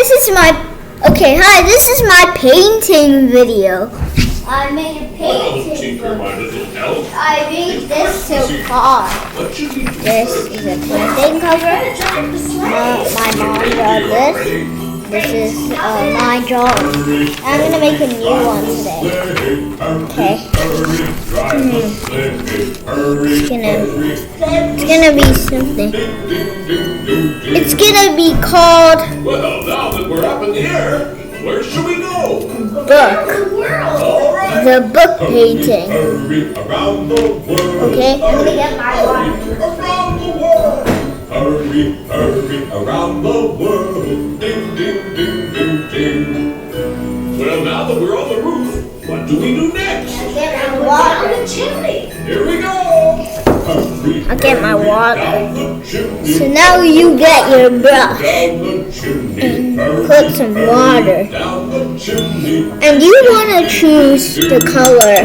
this is my painting video. I made a painting. Tinker, my little elf. I made this so far. What should we do? This is a painting cover. My mom drew this. This is my drawing. I'm gonna make a new one today. Okay. It's gonna be something. It's gonna be called Well, now that we're up in the air, where should we go? book. All right. The book painting. Hurry around the world. Okay, I'm gonna get my one. Around the world. Hurry, hurry around the world. Ding, ding, ding, ding, ding. Well, now that we're on the roof, what do we do next? Get my water. Here we go. Hurry, I'll get my water. down the chimney. So now you get your brush Down the chimney. and put some water. Down the chimney. And you wanna choose the color.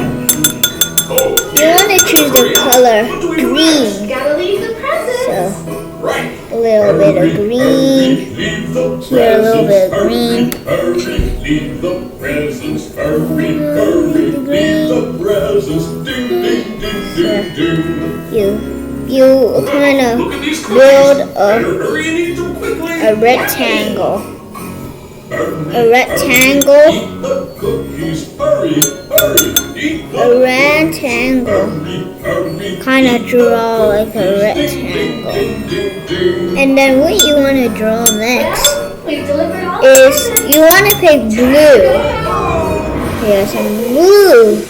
Oh, You wanna choose the color green. Gotta leave the presents. So right. a little bit of green. Leave the Here a little bit of green. Hurry, leave the presents. Hurry, hurry, leave the presents. Ding, ding, ding, ding, ding. You kind of Look at these build cookies. Better hurry and eat them quickly. a rectangle. Hurry, A rectangle. eat the cookies. Hurry, hurry, eat the A rectangle. Hurry, hurry. Kind of draw like a rectangle. Ding, ding, ding. And then what you want to draw next We've delivered all is you want to pick blue. Yeah, some blue.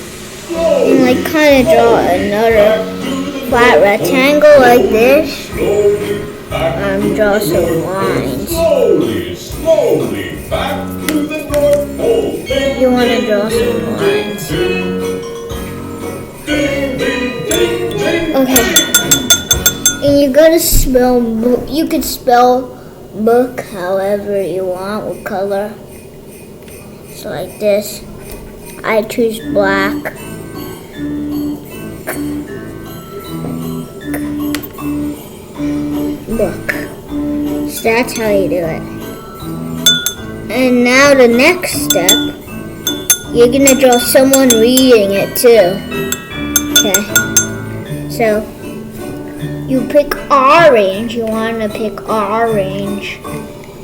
And like kind of draw another flat rectangle like this. Draw some lines. Slowly, slowly, back to the North Pole. You want to draw some lines. Okay. And you gotta spell book. You could spell book however you want with color. So like this. I choose black. Book. So that's how you do it. And now the next step, you're gonna draw someone reading it too. Okay. So you pick orange. You wanna pick orange.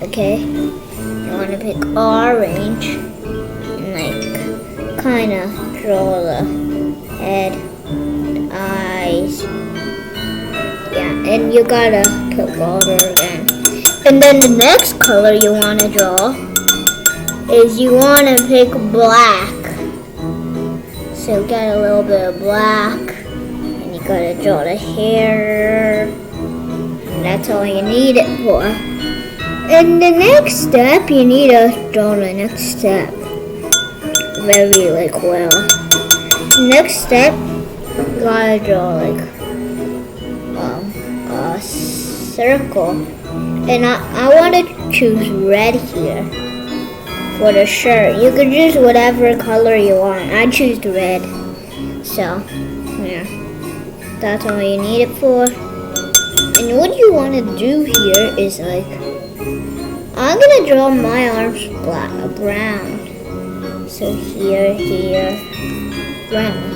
Okay. You wanna pick orange and like kinda draw the head, eyes. Yeah, and you gotta put water again. And then the next color you want to draw is you want to pick black. So get a little bit of black. And you gotta draw the hair. And that's all you need it for. And the next step, you need to draw the next step. Very like well. Next step, you gotta draw like a circle, and I want to choose red here for the shirt. You can choose whatever color you want. I choose the red, so yeah, that's all you need it for. And what you want to do here is like, I'm gonna draw my arms brown. So here, brown.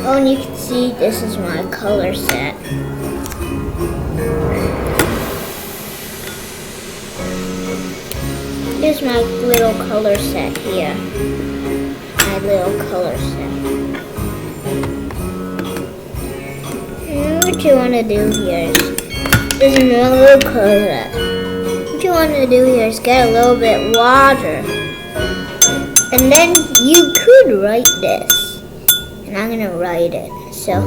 Oh, and you can see this is my color set. Here's my little color set here. My little color set. And what you want to do here is another color set. What you want to do here is get a little bit water. And then you could write this. And I'm gonna write it. So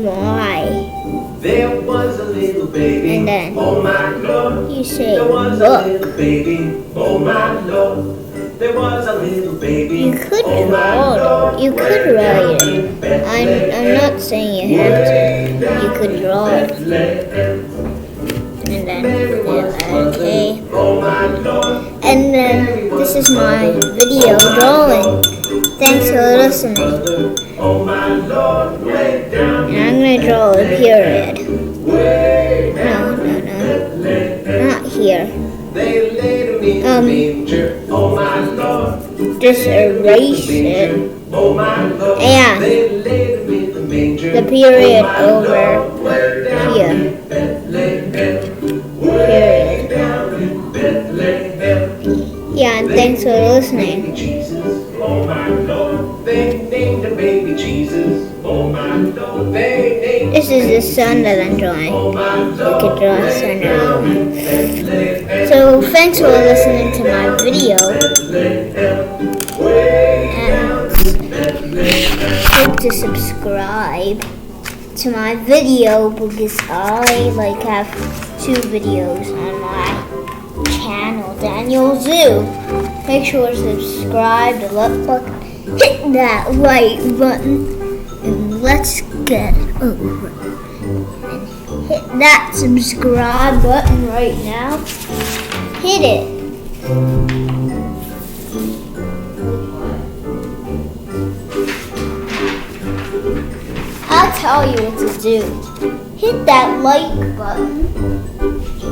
why? There was a little baby. And then oh my Lord. you say There was a book. little baby. Oh my Lord. There was a little baby. You could oh my draw Lord. it. You could write it. I'm not saying you have to. You could draw it. And then okay. Oh my Lord. And then this is my video drawing. Thanks for listening. Oh my Lord. Way down. And I'm gonna draw a period. Way They laid him in the manger. Oh my Lord. Just erase it. Oh my Lord. And They laid him in the manger. the period Oh my over Lord, way down here. in Bethlehem. Way Period. down in Bethlehem. Yeah, and thanks for listening. Baby Jesus, oh my Lord. They named the baby Jesus, oh my Lord. They named This is the sun that I'm drawing. oh my You Lord. could draw a sun Down over. in Bethlehem. So thanks for listening to my video. Bethlehem. Way down in Bethlehem. Hope to subscribe to my video because I have 2 videos on my channel, Daniel Zoo. Make sure to subscribe, the like button, hit that like button, and let's get over it. And hit that subscribe button right now. Hit it. I'll tell you what to do. Hit that like button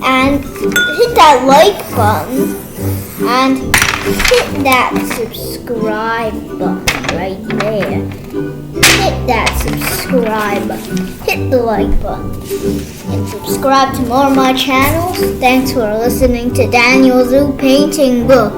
and hit that like button and hit that subscribe button right there. Hit that subscribe button. Hit the like button. And subscribe to more of my channels. Thanks for listening to Daniel Zoo Painting Book.